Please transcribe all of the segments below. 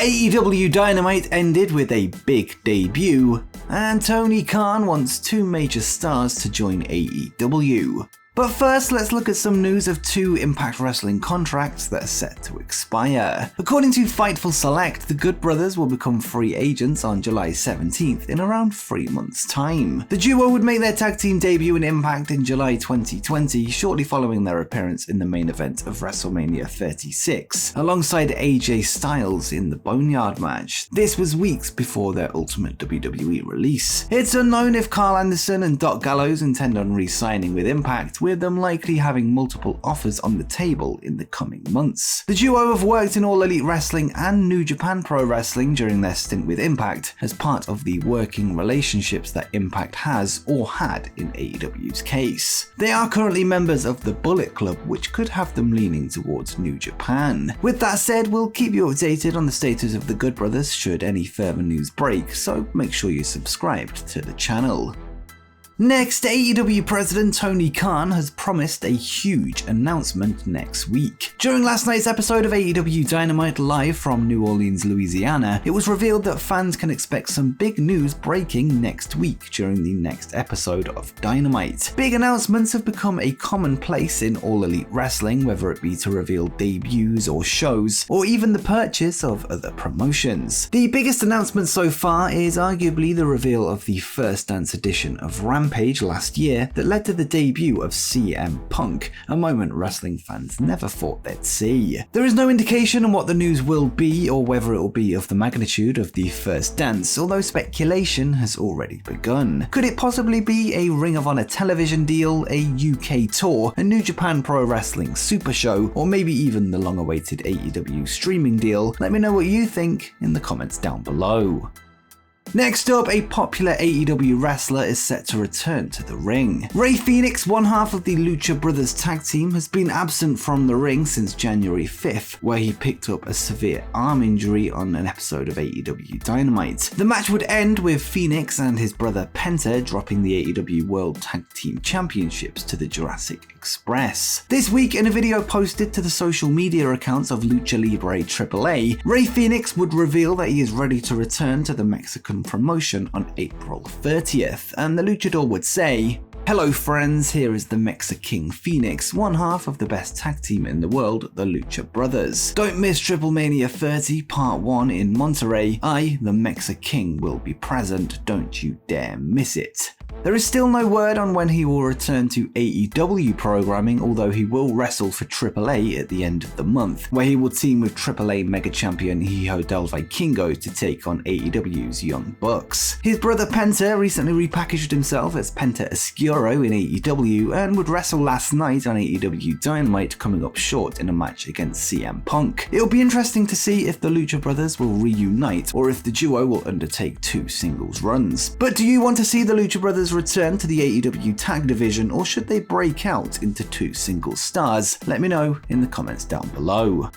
AEW Dynamite ended with a big debut, and Tony Khan wants 2 major stars to join AEW. But first, let's look at some news of 2 Impact Wrestling contracts that are set to expire. According to Fightful Select, the Good Brothers will become free agents on July 17th in around 3 months' time. The duo would make their tag team debut in Impact in July 2020, shortly following their appearance in the main event of WrestleMania 36, alongside AJ Styles in the Boneyard match. This was weeks before their ultimate WWE release. It's unknown if Carl Anderson and Doc Gallows intend on re-signing with Impact, with them likely having multiple offers on the table in the coming months. The duo have worked in All Elite Wrestling and New Japan Pro Wrestling during their stint with Impact as part of the working relationships that Impact has or had in AEW's case. They are currently members of the Bullet Club, which could have them leaning towards New Japan. With that said, we'll keep you updated on the status of the Good Brothers should any further news break, so make sure you're subscribed to the channel. Next, AEW President Tony Khan has promised a huge announcement next week. During last night's episode of AEW Dynamite live from New Orleans, Louisiana, it was revealed that fans can expect some big news breaking next week during the next episode of Dynamite. Big announcements have become a commonplace in All Elite Wrestling, whether it be to reveal debuts or shows, or even the purchase of other promotions. The biggest announcement so far is arguably the reveal of the First Dance edition of Rampage last year that led to the debut of CM Punk, a moment wrestling fans never thought they'd see. There is no indication on what the news will be or whether it will be of the magnitude of the First Dance, although speculation has already begun. Could it possibly be a Ring of Honor television deal, a UK tour, a New Japan Pro Wrestling Super Show, or maybe even the long-awaited AEW streaming deal? Let me know what you think in the comments down below. Next up, a popular AEW wrestler is set to return to the ring. Rey Fenix, one half of the Lucha Brothers tag team, has been absent from the ring since January 5th, where he picked up a severe arm injury on an episode of AEW Dynamite. The match would end with Fenix and his brother Penta dropping the AEW World Tag Team Championships to the Jurassic Express. This week, in a video posted to the social media accounts of Lucha Libre AAA, Rey Fenix would reveal that he is ready to return to the Mexican promotion on April 30th, and the luchador would say, "Hello friends, here is the Mexa King Fenix, one half of the best tag team in the world, the Lucha Brothers. Don't miss Triple Mania 30 Part 1 in Monterrey. I, the Mexa King, will be present, don't you dare miss it." There is still no word on when he will return to AEW programming, although he will wrestle for AAA at the end of the month, where he will team with AAA Mega Champion Hijo del Vikingo to take on AEW's Young Bucks. His brother Penta recently repackaged himself as Penta Oscuro in AEW and would wrestle last night on AEW Dynamite, coming up short in a match against CM Punk. It'll be interesting to see if the Lucha Brothers will reunite or if the duo will undertake 2 singles runs. But do you want to see the Lucha Brothers return to the AEW tag division, or should they break out into 2 single stars? Let me know in the comments down below.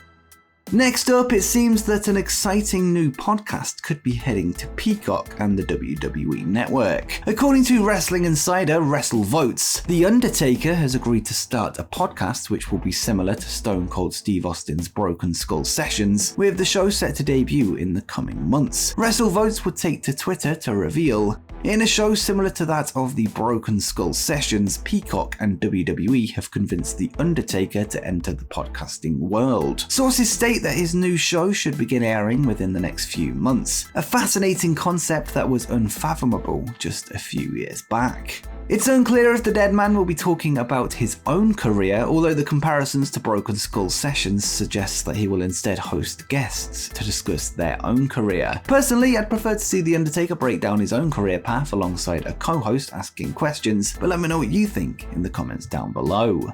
Next up, it seems that an exciting new podcast could be heading to Peacock and the WWE Network. According to Wrestling Insider WrestleVotes, The Undertaker has agreed to start a podcast which will be similar to Stone Cold Steve Austin's Broken Skull Sessions, with the show set to debut in the coming months. WrestleVotes would take to Twitter to reveal, in a show similar to that of the Broken Skull Sessions, Peacock and WWE have convinced The Undertaker to enter the podcasting world. Sources state that his new show should begin airing within the next few months, a fascinating concept that was unfathomable just a few years back. It's unclear if the dead man will be talking about his own career, although the comparisons to Broken Skull Sessions suggests that he will instead host guests to discuss their own career. Personally, I'd prefer to see The Undertaker break down his own career path alongside a co-host asking questions, but let me know what you think in the comments down below.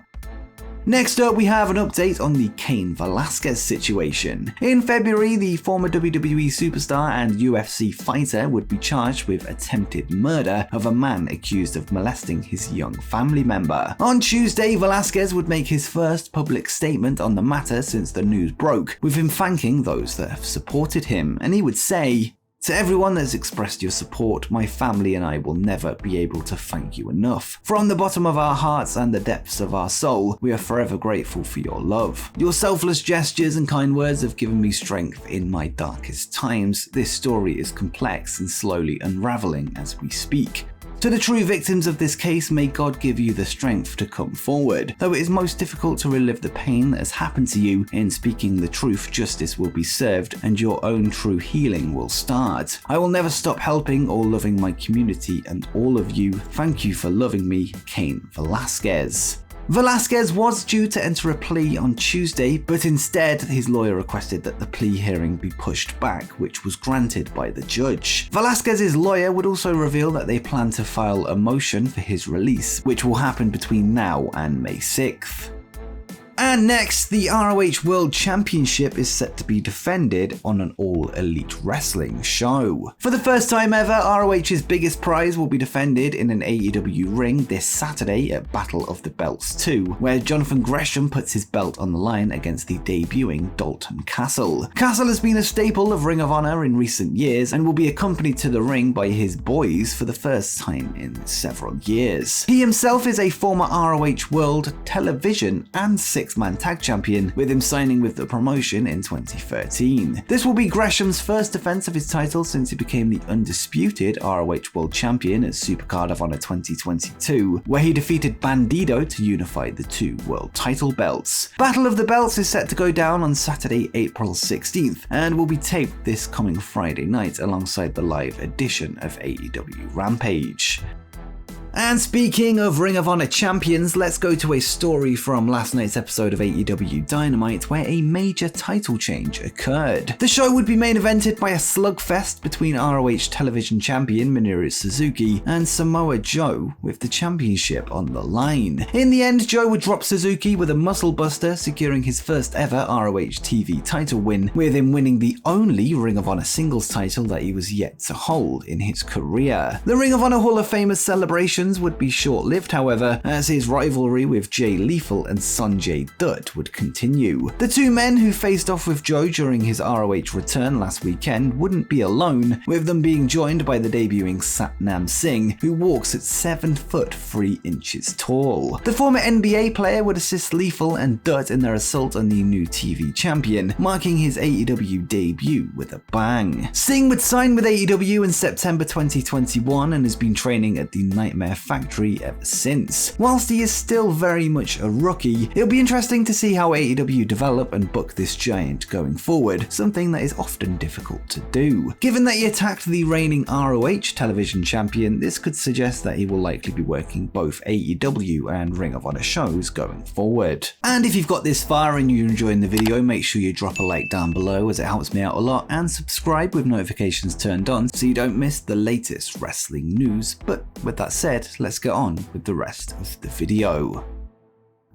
Next up, we have an update on the Cain Velasquez situation. In February, the former WWE superstar and UFC fighter would be charged with attempted murder of a man accused of molesting his young family member. On Tuesday, Velasquez would make his first public statement on the matter since the news broke, with him thanking those that have supported him, and he would say, To everyone that's expressed your support, my family and I will never be able to thank you enough. From the bottom of our hearts and the depths of our soul, we are forever grateful for your love. Your selfless gestures and kind words have given me strength in my darkest times. This story is complex and slowly unraveling as we speak. To the true victims of this case, may God give you the strength to come forward. Though it is most difficult to relive the pain that has happened to you, in speaking the truth, justice will be served and your own true healing will start. I will never stop helping or loving my community and all of you. Thank you for loving me, Cain Velasquez. Velasquez was due to enter a plea on Tuesday, but instead his lawyer requested that the plea hearing be pushed back, which was granted by the judge. Velasquez's lawyer would also reveal that they plan to file a motion for his release, which will happen between now and May 6th. And next, the ROH World Championship is set to be defended on an all-elite wrestling show. For the first time ever, ROH's biggest prize will be defended in an AEW ring this Saturday at Battle of the Belts 2, where Jonathan Gresham puts his belt on the line against the debuting Dalton Castle. Castle has been a staple of Ring of Honor in recent years and will be accompanied to the ring by his boys for the first time in several years. He himself is a former ROH World, Television, and Six-Man Tag Champion, with him signing with the promotion in 2013. This will be Gresham's first defense of his title since he became the undisputed ROH World Champion at Supercard of Honor 2022, where he defeated Bandido to unify the two world title belts. Battle of the Belts is set to go down on Saturday, April 16th, and will be taped this coming Friday night alongside the live edition of AEW Rampage. And speaking of Ring of Honor champions, let's go to a story from last night's episode of AEW Dynamite where a major title change occurred. The show would be main evented by a slugfest between ROH Television champion Minoru Suzuki and Samoa Joe, with the championship on the line. In the end, Joe would drop Suzuki with a muscle buster, securing his first ever ROH TV title win, with him winning the only Ring of Honor singles title that he was yet to hold in his career. The Ring of Honor Hall of Famers celebration would be short-lived, however, as his rivalry with Jay Lethal and Sanjay Dutt would continue. The two men who faced off with Joe during his ROH return last weekend wouldn't be alone, with them being joined by the debuting Satnam Singh, who walks at 7 foot 3 inches tall. The former NBA player would assist Lethal and Dutt in their assault on the new TV champion, marking his AEW debut with a bang. Singh would sign with AEW in September 2021 and has been training at the Nightmare Factory ever since. Whilst he is still very much a rookie, it'll be interesting to see how AEW develop and book this giant going forward, something that is often difficult to do. Given that he attacked the reigning ROH television champion, this could suggest that he will likely be working both AEW and Ring of Honor shows going forward. And if you've got this far and you're enjoying the video, make sure you drop a like down below as it helps me out a lot, and subscribe with notifications turned on so you don't miss the latest wrestling news. But with that said, let's get on with the rest of the video.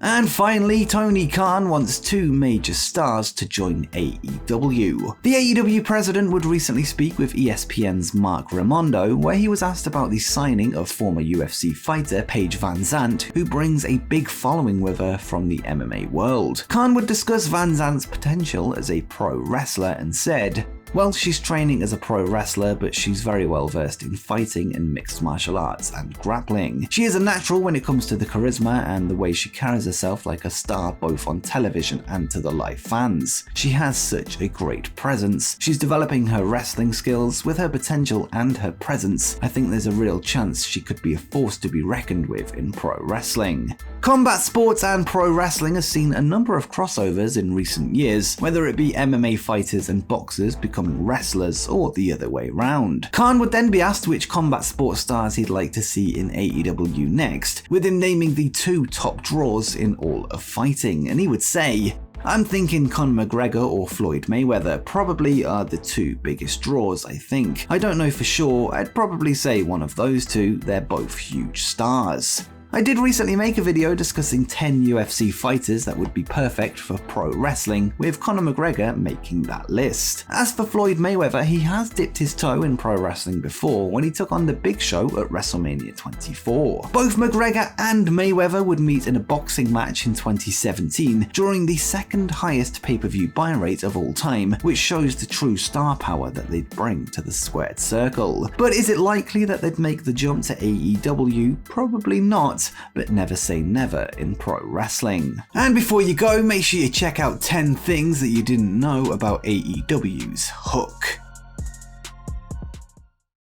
And finally, Tony Khan wants 2 major stars to join AEW. The AEW president would recently speak with ESPN's Mark Raimondo, where he was asked about the signing of former UFC fighter Paige VanZant, who brings a big following with her from the MMA world. Khan would discuss VanZant's potential as a pro wrestler and said, "Well, she's training as a pro wrestler, but she's very well versed in fighting and mixed martial arts and grappling. She is a natural when it comes to the charisma and the way she carries herself like a star both on television and to the live fans. She has such a great presence. She's developing her wrestling skills. With her potential and her presence, I think there's a real chance she could be a force to be reckoned with in pro wrestling." Combat sports and pro wrestling has seen a number of crossovers in recent years, whether it be MMA fighters and boxers becoming wrestlers or the other way round. Khan would then be asked which combat sports stars he'd like to see in AEW next, with him naming the 2 top draws in all of fighting, and he would say, "I'm thinking Conor McGregor or Floyd Mayweather probably are the 2 biggest draws, I think. I don't know for sure, I'd probably say one of those 2, they're both huge stars." I did recently make a video discussing 10 UFC fighters that would be perfect for pro wrestling, with Conor McGregor making that list. As for Floyd Mayweather, he has dipped his toe in pro wrestling before when he took on The Big Show at WrestleMania 24. Both McGregor and Mayweather would meet in a boxing match in 2017 during the second highest pay-per-view buy rate of all time, which shows the true star power that they'd bring to the squared circle. But is it likely that they'd make the jump to AEW? Probably not, but never say never in pro wrestling. And before you go, make sure you check out 10 things that you didn't know about AEW's Hook.